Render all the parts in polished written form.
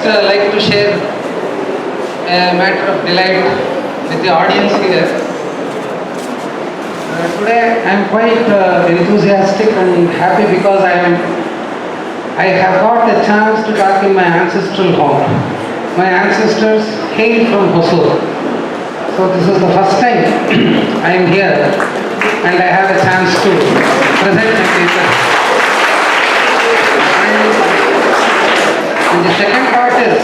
like to share a matter of delight with the audience here. Today I am quite enthusiastic and happy because I have got the chance to talk in my ancestral home. My ancestors hail from Hosur. So this is the first time I am here and I have a chance to present my paper. And the second part is,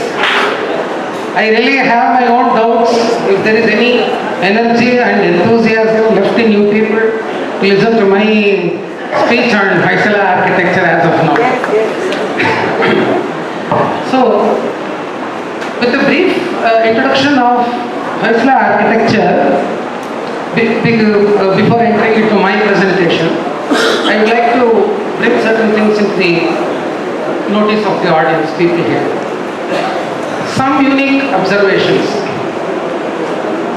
I really have my own doubts if there is any energy and enthusiasm left in you people to listen to my speech on Hoysala architecture as of now. So, with a brief introduction of Hoysala architecture, before entering into my presentation, I would like to bring certain things into the notice of the audience, people here. Some unique observations.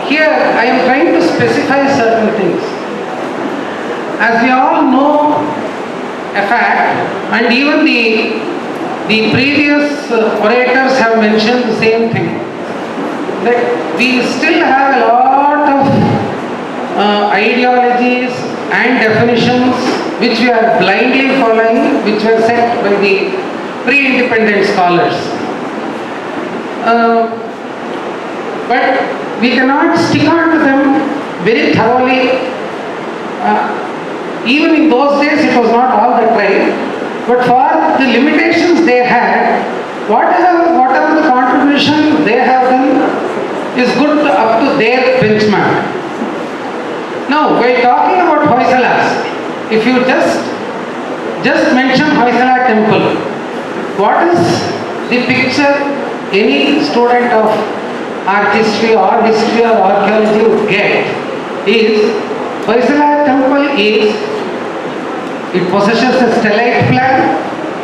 Here, I am trying to specify certain things. As we all know a fact, and even the previous orators have mentioned the same thing, that we still have a lot of ideologies and definitions which we are blindly following, which were set by the pre-independent scholars. But we cannot stick on to them very thoroughly. Even in those days it was not all that right. But for the limitations they had, whatever the contribution they have done is good up to their benchmark. Now, while talking about Hoysalas, if you just mention Hoysala temple, what is the picture any student of art history or archaeology would get is Hoysala temple it possesses a stellate plan,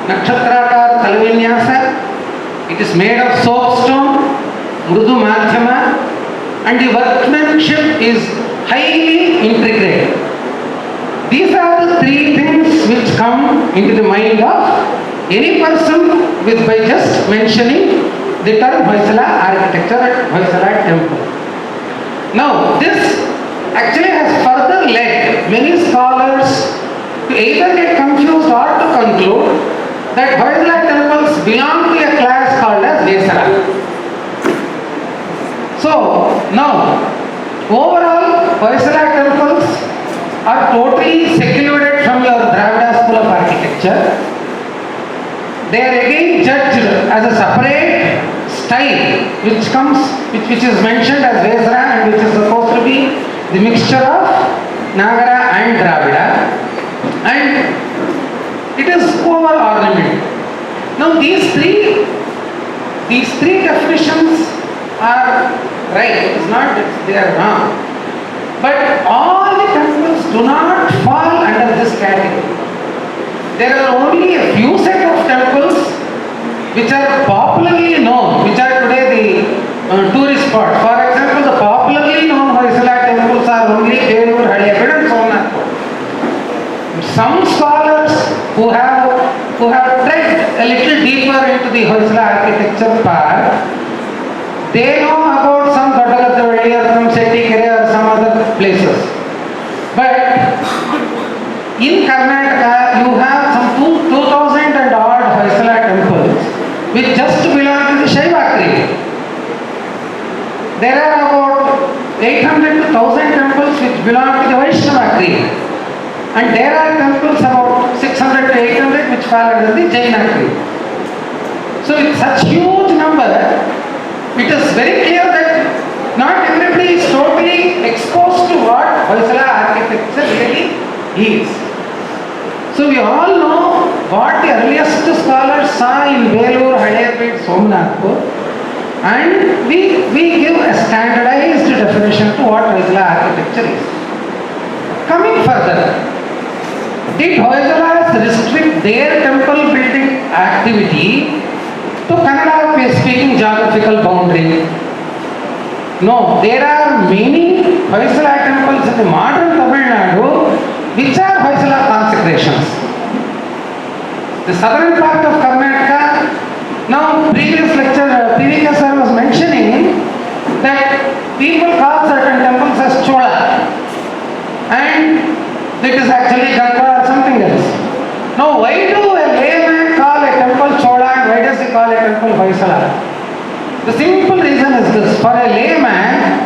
nakshatrakar talavinyasa, it is made of soapstone, mrudu madhyama, and the workmanship is highly intricate. These are the three things which come into the mind of any person by just mentioning the term Hoysala architecture at Hoysala temple. Now, this actually has further led many scholars to either get confused or to conclude that Hoysala temples belong to a class called as Vesara. So, now, overall, Hoysala temples are totally secluded from your Dravida school of architecture. They are again judged as a separate style which is mentioned as Vesara and which is supposed to be the mixture of Nagara and Dravida, and it is over ornament. Now these three definitions are right, it is not that they are wrong, but all the temples do not fall under this category. There are only a few set of temples which are popularly known, which are today the tourist spot. For example, the popularly known Hoysala temples are only Belur, Hadiyapet and Somnath. Some scholars who have tread a little deeper into the Hoysala architecture part, they know about some Doddagattavalli or from Settikere or some other places. But in Karnataka, you have some 2,000 and odd Hoysala temples which just belong to the Shaiva creed. There are about 800 to 1,000 temples which belong to the Vaishnava creed. And there are temples about 600 to 800 which fall under the Jaina creed. So with such huge number, it is very clear that not everybody is totally exposed to what Hoysala architecture really is. So we all know what the earliest scholars saw in Belur, Hadiyapet, Somnath, and we give a standardized definition to what Hoysala architecture is. Coming further, did Hoysalas restrict their temple building activity to Kannada speaking geographical boundary? No, there are many Hoysala temples in the modern Tamil Nadu which are Hoysala consecrations. The southern part of Karnataka Now, previous lecture, previous sir was mentioning that people call certain temples as Chola, and it is actually Ganga or something else. Now, why do a layman call a temple Chola and why does he call a temple Hoysala? The simple reason is this: for a layman,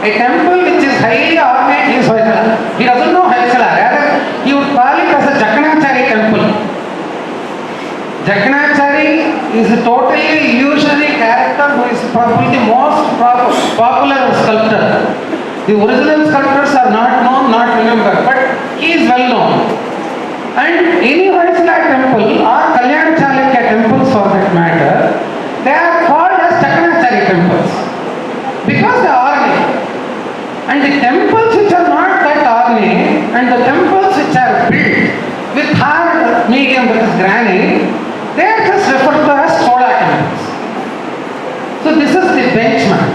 a temple which is highly ornate is Hoysala. He doesn't know Hoysala, rather he would call it as a Jaganachari temple. Jaganachari is a totally illusionary character who is probably the most popular sculptor. The original sculptors are not known, not remembered, but he is well known. And any Hoysala temple or Kalyan Chalukya temples for that matter, they are called as Jaganachari temples because they are ornate. And the temples which are not that ornate and the temples which are built with hard medium, that is granite, they are just referred to as Chola temples. So this is the benchmark.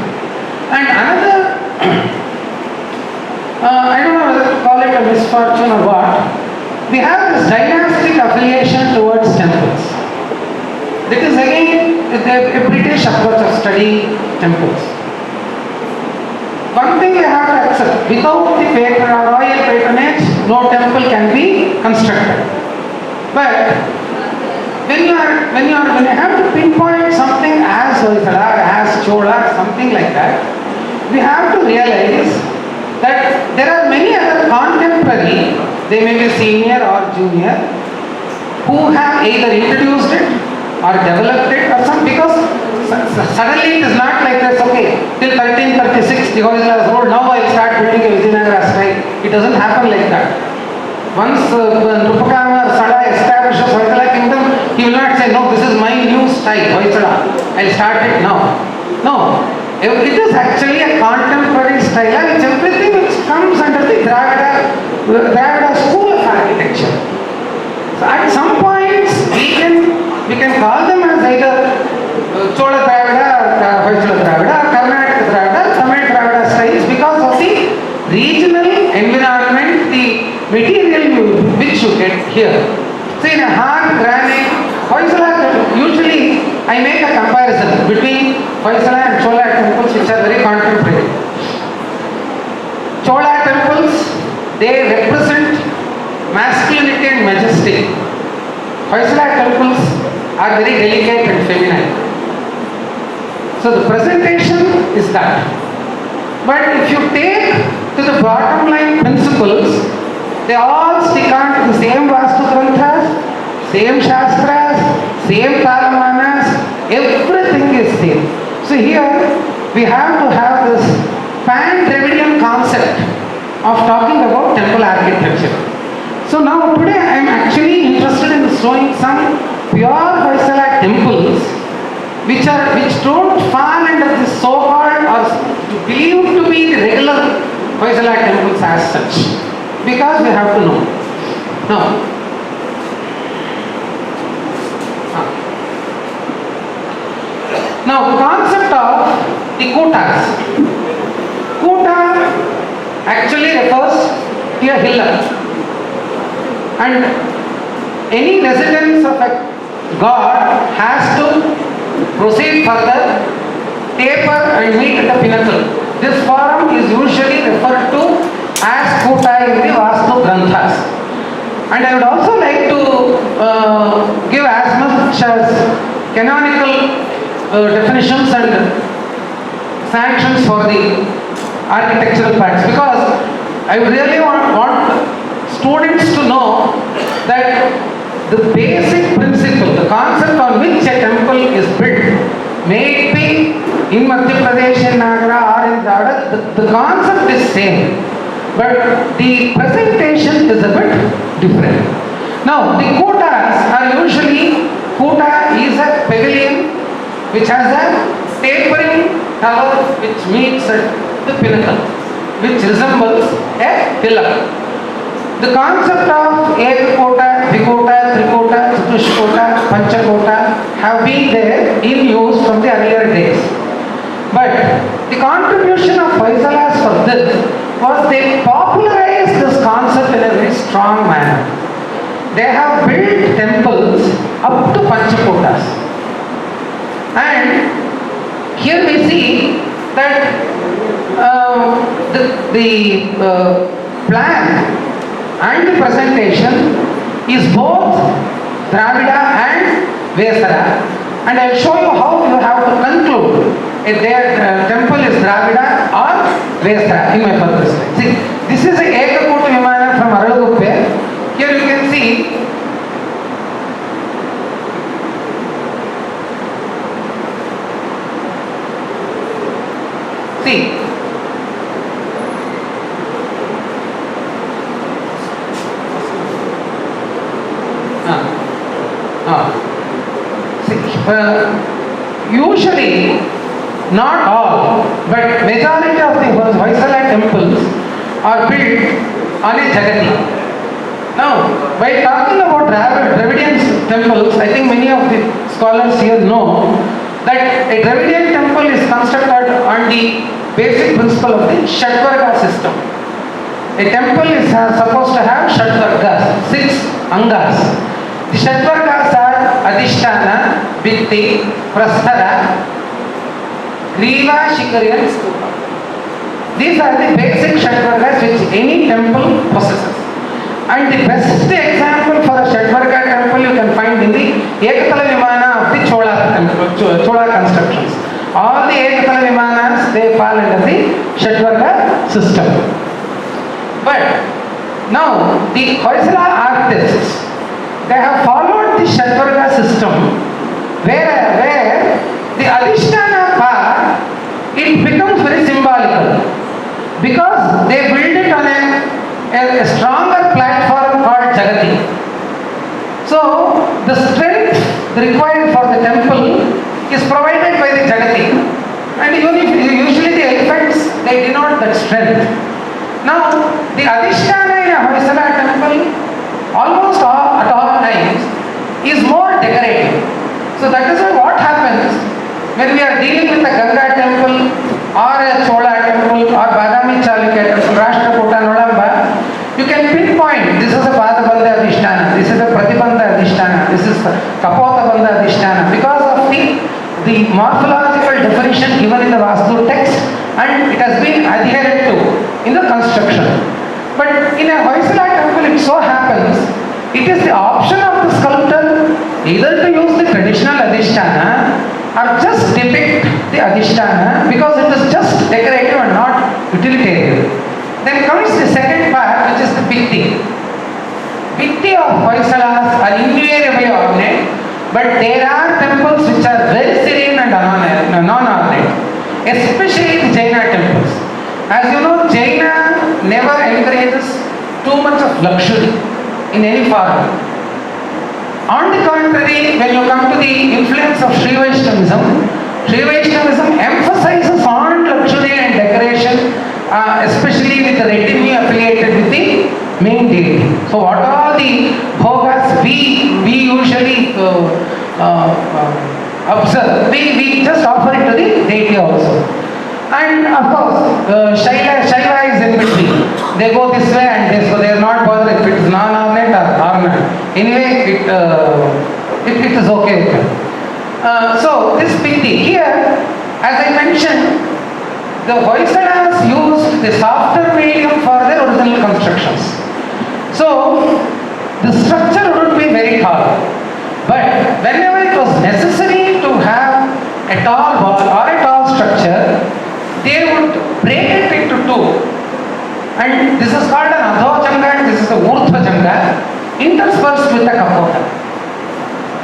And another, I don't know whether to call it a misfortune or what, we have this dynastic affiliation towards temples. That is again a British approach of studying temples. One thing you have to accept, without the royal patronage, no temple can be constructed. But when you have to pinpoint something as Hoysala, as Chola, something like that, we have to realize that there are many other contemporary, they may be senior or junior, who have either introduced it or developed it or some, because suddenly it is not like this, okay, till 1336 the Hoysala is ruled, now I will start building a Vijayanagara style. It doesn't happen like that. Once Nrupakama Sada establishes Hoysala kingdom, he will not say, no, this is my new style, Hoysala, I'll start it now. No, it is actually a contemporary style, which everything which comes under the Dravida school of architecture. So at some points, we can call them as either Chola Dravida, or Hoysala Dravida, or Karnataka Dravida, Tamil Dravida styles because of the regional environment, the material which you get here. So in a hard granite, Hoysala, usually I make a comparison between Hoysala and Chola temples which are very contemporary. Chola temples, they represent masculinity and majesty. Hoysala temples are very delicate and feminine. So the presentation is that. But if you take to the bottom line principles, they all stick on to the same Vastu Granthas, same Shastras, same Kalamanas, everything is same. So here we have to have this pan-Dravidian concept of talking about temple architecture. So now today I am actually interested in showing some pure Hoysala temples which don't fall under the so-called or believed to be the regular Hoysala temples as such. Because we have to know. Now the concept of the kutas. Kuta actually refers to a hillock. And any residence of a god has to proceed further, taper and meet at the pinnacle. This form is usually referred to as Kuta in the Vastu Granthas. And I would also like to give as much as canonical definitions and sanctions for the architectural parts, because I really want students to know that the basic principle, the concept on which a temple is built, may it be in Madhya Pradesh, in Nagara or in Dravida, the concept is same. But the presentation is a bit different. Now, the kutas are usually, kuta is a pavilion which has a tapering tower which meets at the pinnacle, which resembles a hillock. The concept of Ekakota, Dvikota, Trikota, Chatushkota, Panchakota have been there in use from the earlier days. But the contribution of Hoysalas for this was they popularized this concept in a very strong manner. They have built temples up to Panchakotas. And here we see that the plan and the presentation is both Dravida and Vesara, and I will show you how you have to conclude if their temple is Dravida or Vesara in my further slide. See, this is a Ekakutu Vimana from Aralaguppe. Here you can see usually, not all, but majority of the Hoysala temples are built on a Jagati. Now, by talking about Dravidian temples, I think many of the scholars here know that a Dravidian temple is constructed on the basic principle of the Shatvarga system. A temple is supposed to have Shatvargas, 6 Angas. The Shatvargas are Adhisthana, Vitti, Prasthara, Griva, Shikari and Stupa. These are the basic Shatvargas which any temple possesses. And the best example for a Shatvarga temple you can find in the Ekatala Vimana of the Chola constructions. All the Ekatala Vimanas, they fall under the Shatvarga system. But now the Hoysala artists, they have followed the Shatvarga system where the Adhisthana part, it becomes very symbolical because they build it on a stronger platform called Jagati. So the strength required for the temple is provided by the Jagati, and usually the elephants, they denote that strength. Now the Adhisthana in a Hoysala temple almost at all times is more decorative. So that is why what happens when we are dealing with a Ganga temple or a Chola temple or Badami Chalukya temple, Rashtrakuta, Nolamba, you can pinpoint this is a Padabandha Adhisthana, this is a Pratibandha Adhisthana, this is Kapota Bandha Adhisthana, because of the morphological definition given in the Vastu text, and it has been adhered to in the construction. But in a Hoysala temple, it so happens, it is the option of the sculptor either to use the traditional Adhisthana or just depict the Adhisthana because it is just decorative and not utilitarian. Then comes the second part, which is the Bhitti. Bhitti of Hoysalas are invariably ornate, but there are temples which are very serene and non-ornate, especially the Jaina temples. As you know, Jaina never encourages too much of luxury in any form. On the contrary, when you come to the influence of Sri Vaishnavism emphasizes on luxury and decoration, especially with the retinue affiliated with the main deity. So what are the bhogas we usually observe? We just offer it to the deity also. And of course, Shaiva is in between. They go this way and this, so they are not bothered if it is non-ornate or ornate. Anyway, it is okay. So this Bhitti here, as I mentioned, the Hoysalas used the softer medium for their original constructions. So the structure would be very tall. But whenever it was necessary to have a tall wall or a tall structure, they would break it into two. And this is called an Adho Janga and this is the Urdhva Janga, interspersed with the Kapota.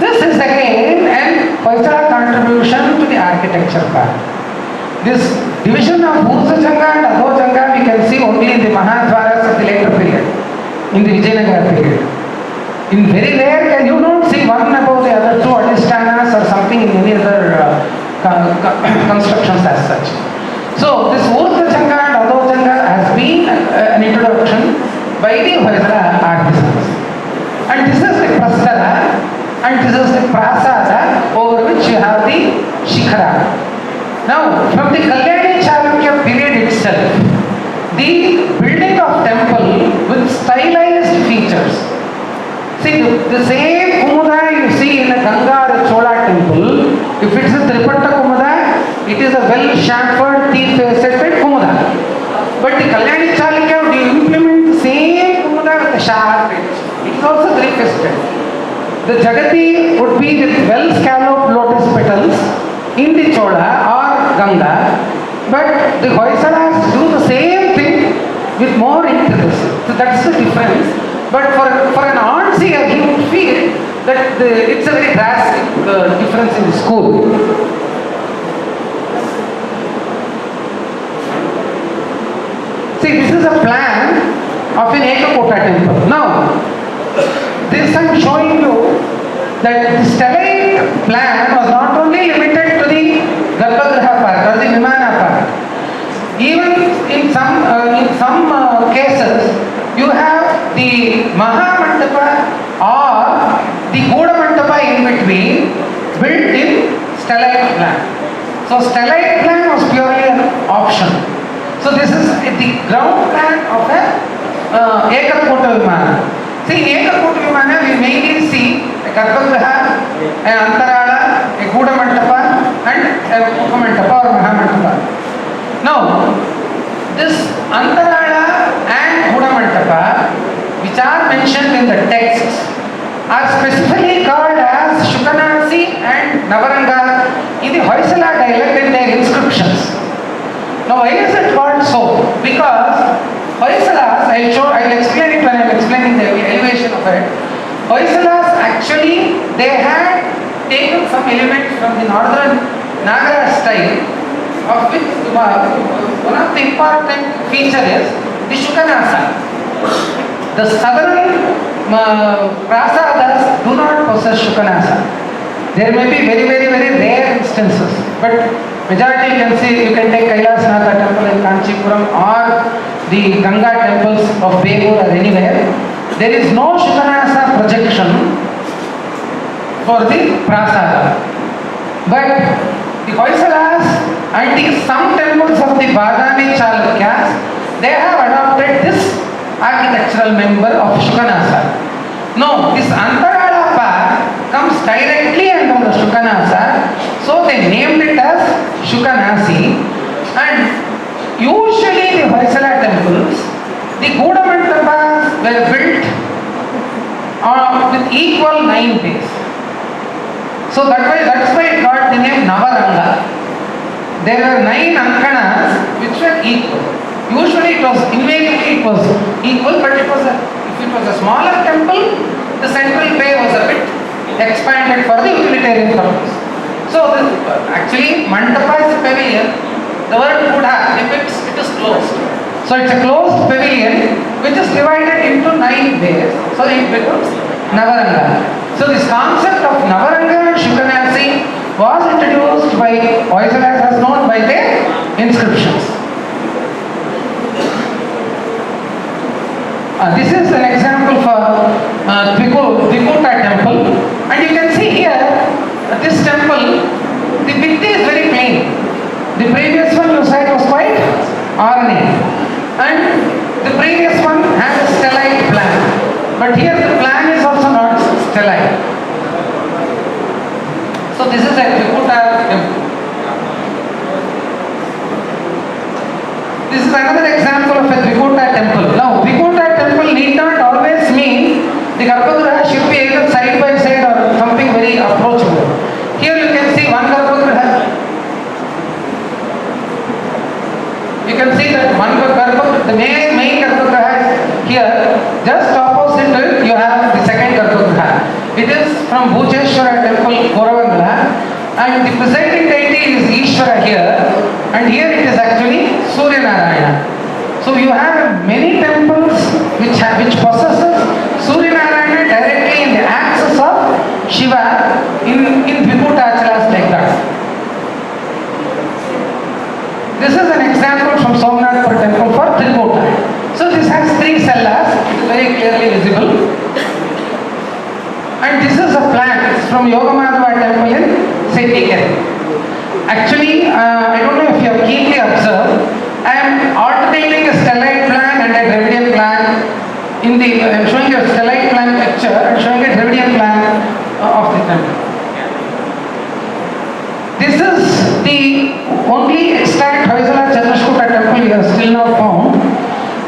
This is again an Hoysala contribution to the architecture part. This division of Urdhva Janga and Adho Janga we can see only in the Mahadwaras of the later period, in the Vijayanagara period. In very rare, you don't see one above the other, two Adhisthanas or something in any other constructions as such. So this Urdhva Janga and Adho Janga has been an introduction by the Hoysala artisans. And this is the Prasthara and this is the Prasada, over which you have the Shikhara. Now from the Kalyani Chalukya period itself, the building of temple with stylized features. See, the same Kumuda you see in the Ganga or Chola temple If it's a Tripatta Kumuda, it is a well-chamfered, three-faceted Kumuda. But the Kalyani Chalukya, would you implement the same Kumuda with a sharp edge? It is also three-faceted. The Jagati would be with well-scalloped lotus petals in the Chola or Ganga, but the Hoysalas do the same thing with more intricacy. So that's the difference. But for an art seer, he would feel that it's a very drastic difference in the school. See, this is a plan of an Ekakota temple. Now, this I'm showing you that the stellate plan was not only limited to the Garbhagriha part or the Vimana part. Even in some cases, you have the Mahamandapa or the Goda Mandapa in between built in stellate plan. So stellate plan was purely an option. So this is the ground plan of a Ekakota Vimana. See, in Ekakota Vimana we mainly see a Garbhagriha, an Antarala, a Goda Mandapa and a Upamandapa or Mahamandapa. Now, this Antarala and Goda Mandapa, which are mentioned in the texts, are specifically called as Shukanasi and Navaranga in the Hoysala dialect in their inscriptions. Now, why is it called so? Because Hoysalas, I'll explain it when I'm explaining the elevation of it. Hoysalas actually, they had taken some elements from the northern Nagara style, of which one of the important feature is the Shukanasa. The southern prasadas do not possess Shukanasa. There may be very, very, very rare instances, but majority you can see, you can take Kailasnatha temple in Kanchipuram or the Ganga temples of Begur or anywhere. There is no Shukanasa projection for the prasada. But the Hoysalas and some temples of the Badami Chalukyas, they have adopted this architectural member of Shukanasa. No, this Antarala path comes directly under the Shukanasa, so they named it as Shukanasi. And usually the Hoysala temples, the Goda Mandapas were built with equal 9 bays. So that's why it got the name Navaranga. There were 9 Ankanas which were equal. Usually invariably it was equal, but if it was a smaller temple, the central bay was a bit expanded for the utilitarian purpose. So actually Mandapa is a pavilion. The word Buddha depicts it is closed. So it's a closed pavilion which is divided into 9 bays. So it becomes Navaranga. So this concept of Navaranga and Shukanasi was introduced by Hoysalas as known by their inscriptions. This is an example for Trikuta temple, and you can see here this temple, the Bhitti is very plain. The previous one you said was quite ornate, and the previous one has a stellite plan, but here the plan is also not stellite. So this is a Trikuta temple. This is another example of a Trikuta temple. Now, Trikuta temple need not always mean the Garbhagriha should be either side by side or something very approachable. Here you can see one Garbhagriha. You can see that one Garbhagriha, the main Garbhagriha is here. Just opposite it, you have the second Garbhagriha. It is from Bhujeshwara temple, Goravandala, and the presiding deity is Ishvara here, and here it is actually Surya Narayana. So you have many temples which possesses Surya Narayana directly in the axis of Shiva in Trikuta achalas like that. This is an example from Somnathpur temple for Trikuta. So this has 3 cellas, it is very clearly visible. And this is a plan from Yogamadhava temple in Setikere. Actually, I don't know if you have keenly observed, I am alternating a stellite plan and a Dravidian plan. I am showing you a stellite plan picture and showing a Dravidian plan of the temple. only extant Hoysala Chandrashkuta temple you have still not found.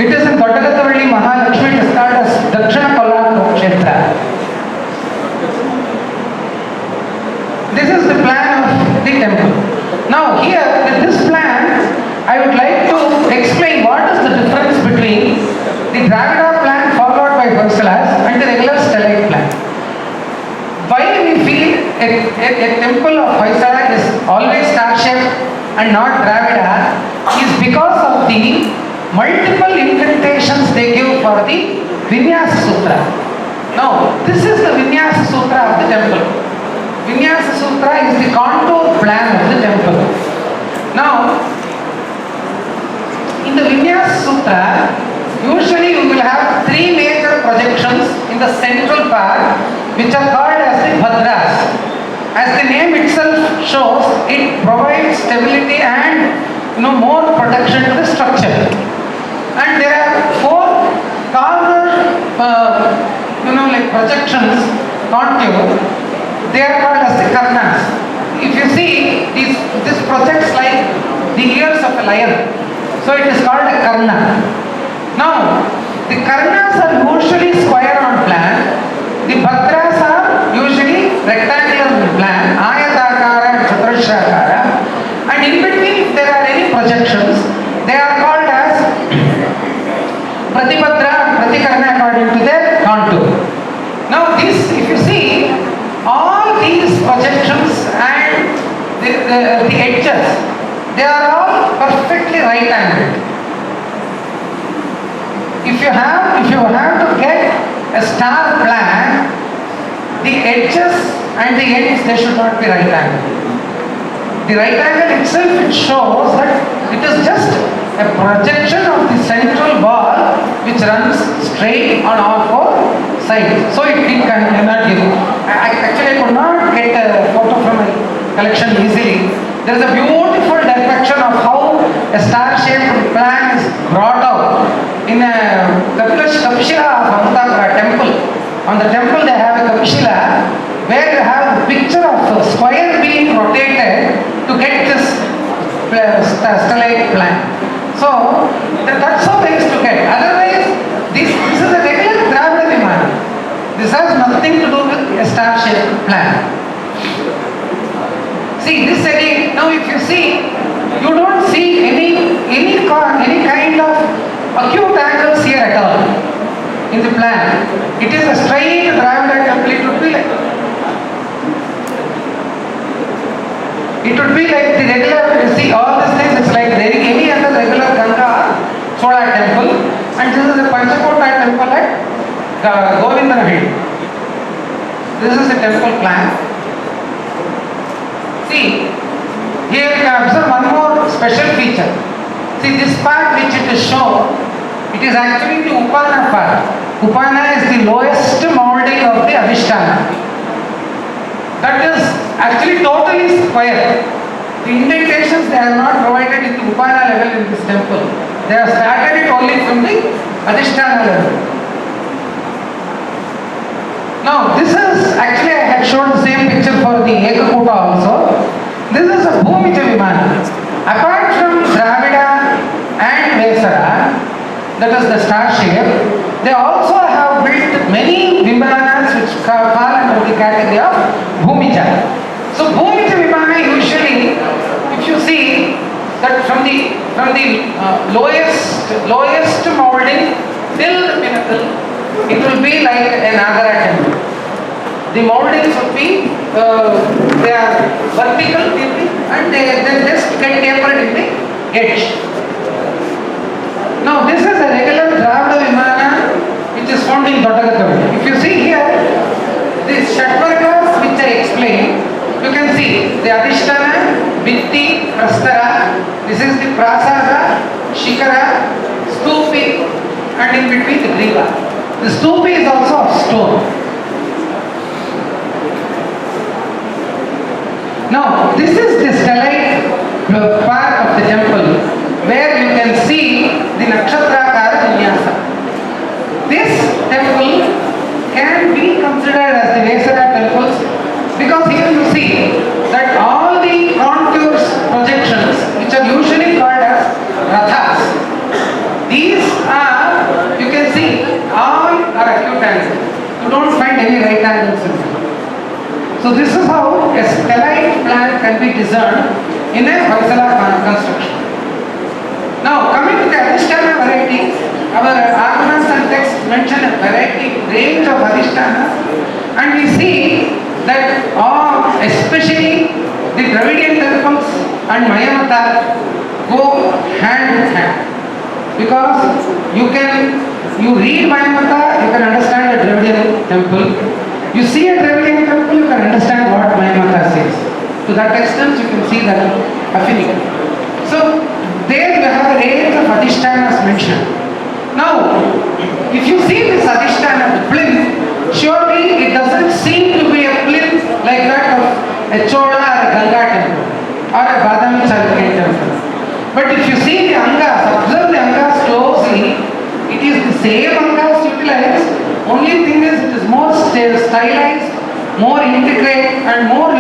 It is in Doddagattavalli Mahalakshmi. It is called as Dakshina Kolla Kshetra. This is the plan of the temple. Now here, with this plan, I would like to explain what is the difference between the Dravida plan followed by Hoysalas and the regular Stellate plan. Why we feel a temple of Hoysala is always star-shaped and not Dravida is because of the multiple incantations they give for the Vinyasa Sutra. Now, this is the Vinyasa Sutra of the temple. Vinyasa Sutra is the contour plan of the temple. Now, in the Vinyasa Sutra, usually you will have three major projections in the central part, which are called as the Bhadras. As the name itself shows, it provides stability and more protection to the structure. And there are four corner, like projections, contour. They are called as the karnas. If you see, this projects like the ears of a lion. So it is called a karna. Now, the karnas are usually square on plan. The bhadras are usually rectangular in plan, ayatakara and chaturashrakara. And in between, if there are any projections, they are called as pratibhadra and pratikarna according to their contour. Now, this, if you see, all these projections and the edges, they are all perfectly right angled. If you have to get a star plan, the edges and the ends, they should not be right angled. The right angle itself, it shows that it is just a projection of the central wall which runs straight on all four sides. So it cannot give. Actually, I could not get a photo from my collection easily. There is a beautiful depiction of how a star-shaped plan is brought out in a Kapishila of Amutapura temple. On the temple they have a Kapishila where you have a picture of a square being rotated to get this stellate plan. So that's how they used to get. Otherwise, this is a regular Dravida Vimana. This has nothing to do with a star-shaped plan. See this again. Now, if you see, you don't see any kind of acute angles here at all in the plan. It is a straight Dravida temple. It would be like the regular. You see, all these things. It's like any other regular Ganga Chola temple, and this is a Panchakota temple at Govindanahedi. This is a temple plan. See, here you can observe one more special feature. See, this part which it is shown, it is actually the Upana part. Upana is the lowest molding of the Adhisthana. That is actually totally square. The indentations they are not provided in the Upana level in this temple. They have started it only from the Adhisthana level. Now, this is actually, I had shown the same picture for the Ekakuta also. This is a Bhumija Vimana. Apart from Dravida and Vesara, that is the star shape, they also have built many Vimanas which fall under the category of Bhumija. So, Bhumija Vimana usually, if you see that from the lowest molding till the pinnacle, it will be like an Nagara temple. The moldings would be, they are vertical and they just get tapered in the edge. Now this is a regular Dravida Vimana which is found in Doddagattavalli. If you see here, these Shatvargas which I explained, you can see the Adhisthana, Vitti, Prastara, this is the Prasada, Shikara, Stupi, and in between the Griva. The stupa is also of stone. Now, this is the stellate part of the temple where you can see the Nakshatrakara Vinyasa. This temple can be considered as the Vesara temples because here you see that all the contours projections or acute angle. You don't find any right angles in it. So this is how a stellite plan can be discerned in a Hoysala construction. Now coming to the Adhisthana varieties, our arguments and texts mention a variety range of Adhishtanas, and we see that especially the Dravidian temples and Mayamata go hand in hand, because you read Mayamata, you can understand a Dravidian temple. You see a Dravidian temple, you can understand what Mayamata says. To that extent, you can see that affinity. So there you have a range of Adhishtanas mentioned. Now, if you see this Adhisthana, the plinth, surely it doesn't seem to be a plinth like that of a Chola or a Ganga temple or a Badami Chalukyan temple. But if you see the Angas, observe the Angas closely, it is the same Angas utilized, only thing is it is more stylized, more intricate and more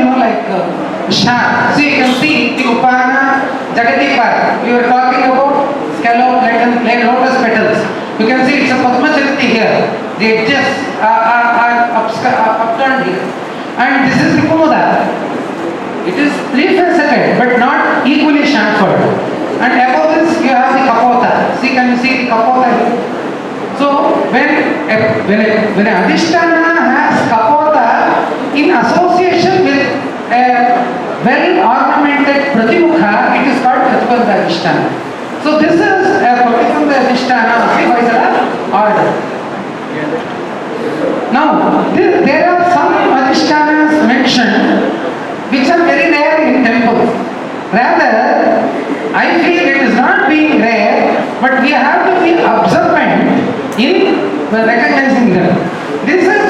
sharp. So you can see the Upana, Jagadipar, we were talking about scallop lotus petals. You can see it's a Padmachariti here. The edges are upturned here. And this is the Kumuda. It is three-faceted but not equally chamfered. And above this you have the Kapota. See, can you see the Kapota here? So when a Adhisthana has Kapota in association with a well-ornamented Pratimukha, it is called Pratibandha Adhisthana. So this is a Pratibandha Adhisthana of the Hoysala order. Now, there are some Adhishtanas mentioned which are very rare in temples. Rather, I feel it is not being rare, but we have to be observant in recognizing them. This is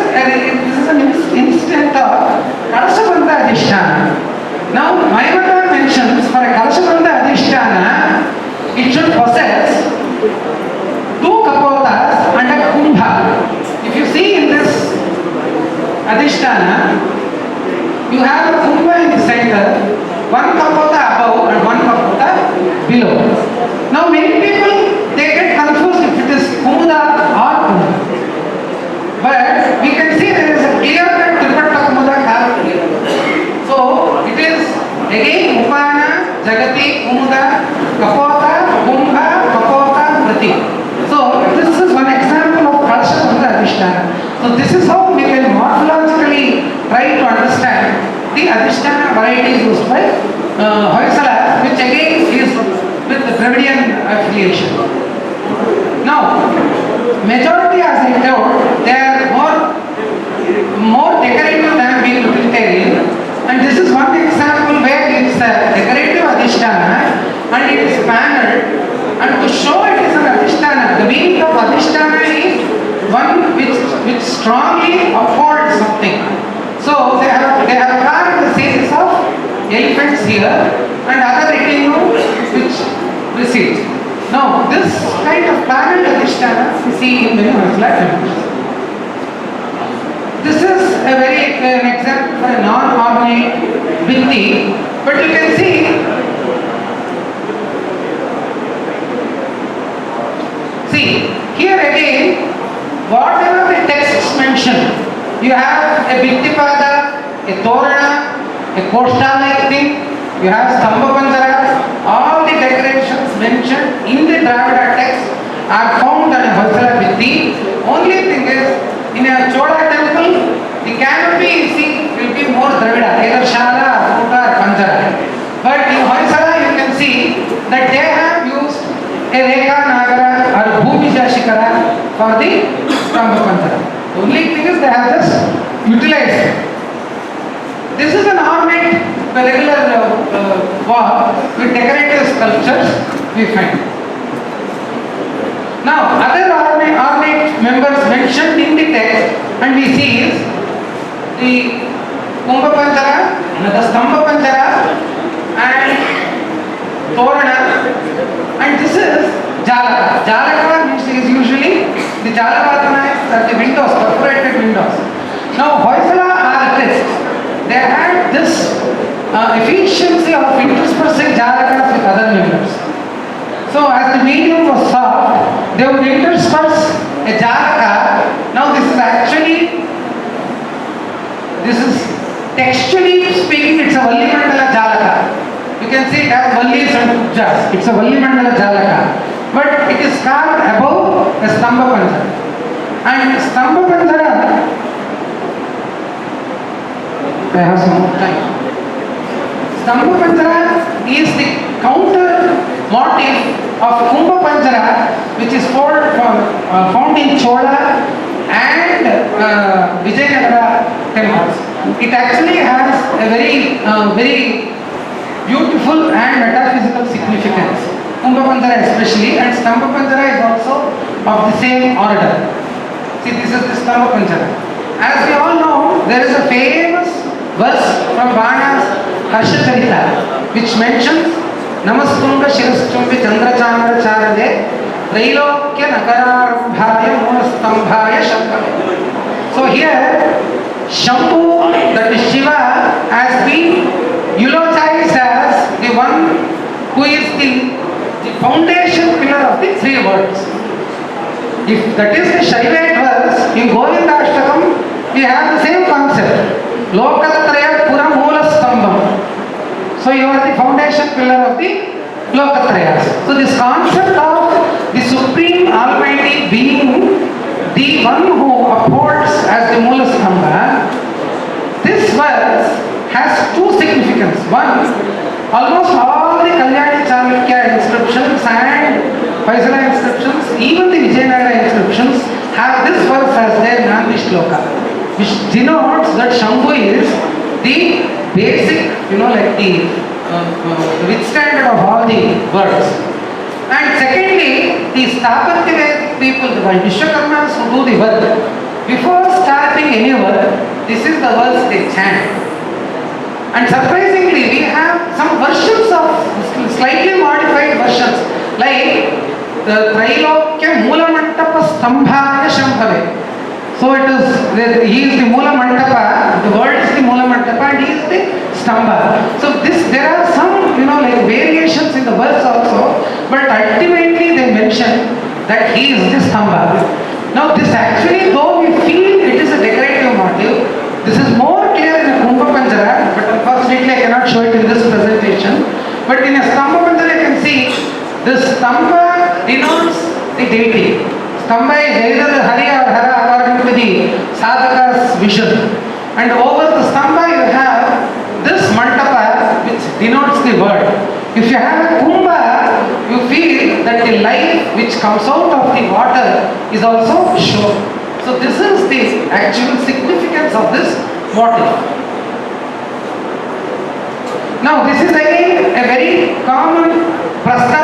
an instant of Kalashabandha Adhisthana. Now, Mayamata mentions for a Kalashabandha Adhisthana, it should possess two kapotas and a kumbha. If you see in this Adhisthana, you have a kumbha in the center, one kapota above and one kapota below. Now many people, they get confused if it is kumuda or kumbha. But we can see there is a clear-cut Tripatta Kumuda carved here. So it is again Upana, Jagati, Kumuda, Kapota, Kumbha, Kapota, Prati. So this is one example of Kalashabandha Adhisthana. So this is how we can morphologically try to understand the Adhisthana varieties used by Hoysala, which again is with the Dravidian affiliation. Now, majority, as I told, they are more decorative than being utilitarian, and this is one example where it is a decorative Adhisthana and it is panelled, and to show it is an Adhisthana, the meaning of Adhisthana is one which strongly upholds something. So they have carved the faces of elephants here and other retinue which precedes. Now this kind of panelled Adhisthana we see in many Hoysala temples. This is an example for a non-ornate Bhitti, but you can see here again, whatever the texts mention, you have a Bhittipada, a Torana, a Koshta-like thing, you have Stambha Panjara, all the decorations mentioned in the Dravida text are found on a Hoysala Bhitti. Only thing is, in a Chola temple, the canopy you see will be more Dravida, either Shala, Kuta or Panjara. But in Hoysala you can see that they have used a Rekha Nagara or Bhumija Shikara for the Stambha Panjara. The only thing is they have just utilized it. This is an ornate, a regular wall with decorative sculptures we find. Now, other ornate members mentioned in the text, and we see is the Kumbha Panjara, the Stambha Panjara, and Torana, and this is Jalaka. Jalaka is usually the Jalavatana are the windows, perforated windows. Now, Hoysala artists, they had this efficiency of interspersing Jalakas with other members. So as the medium was soft, they would intersperse a Jalaka. Now This is textually speaking, it's a Valli Mandala Jalaka. You can see it has Vallis and Kubjas. It's a Valli Mandala Jalaka. But it is carved above a Stamba Panjara. And Stamba Panjara, I have some more time. Stamba Panjara is the counter motif of Kumbha Panjara, which is found in Chola and Vijayanagara temples. It actually has a very beautiful and metaphysical significance. Kumbha Panjara especially, and Stamba Panjara is also of the same order. See, this is the Stamba Panjara. As we all know, there is a famous verse from Bana's Harsha Charita, which mentions Namastunga Shirastumbi Chandrachandra Charade Trailokya Nakararambhaya Moonastambhaya Shambhave. So here, Shambhu, that is Shiva, has been eulogized as the one who is the foundation pillar of the three worlds. If that is the Shaivite verse, in Govindashtakam, we have the same concept. Lokatraya Pura Moola Stambham. So you are the foundation pillar of the Lokatrayas. So this concept of the Supreme Almighty being the one who upholds as the Moola Stambha, this verse has two significance. One, almost all the Kalyani Chanukya inscriptions and Faisala inscriptions, even the Vijayanagara inscriptions, have this verse as their Nandi Shloka, which denotes that Shambhu is the basic, like the withstander of all the words. And secondly, the Stapatya people, the Vishwakarmas who do the work, before starting any work, this is the verse they chant. And surprisingly, we have some versions of slightly modified versions, like the Trailokya Moola Mantapa Stambhaya Shambhave. So it is, he is the Moola Mantapa, the word is the Moola Mantapa, and he is the Stamba. So there are some, variations in the verse also, but ultimately they mention that he is the Stamba. Now this actually, though we feel it is a decorative motif, this is more clear in a Kumbha Panjara, but unfortunately I cannot show it in this presentation. But in a Stamba Panjara you can see, this Stamba denotes the deity. Stamba is either Hari or Hara according to the sadhaka's vision. And over the Stamba you have this Mantapa which denotes the word. If you have a Kumbha, you feel that the life which comes out of the water is also shown. So this is the actual significance of this motif. Now this is again a very common prasthana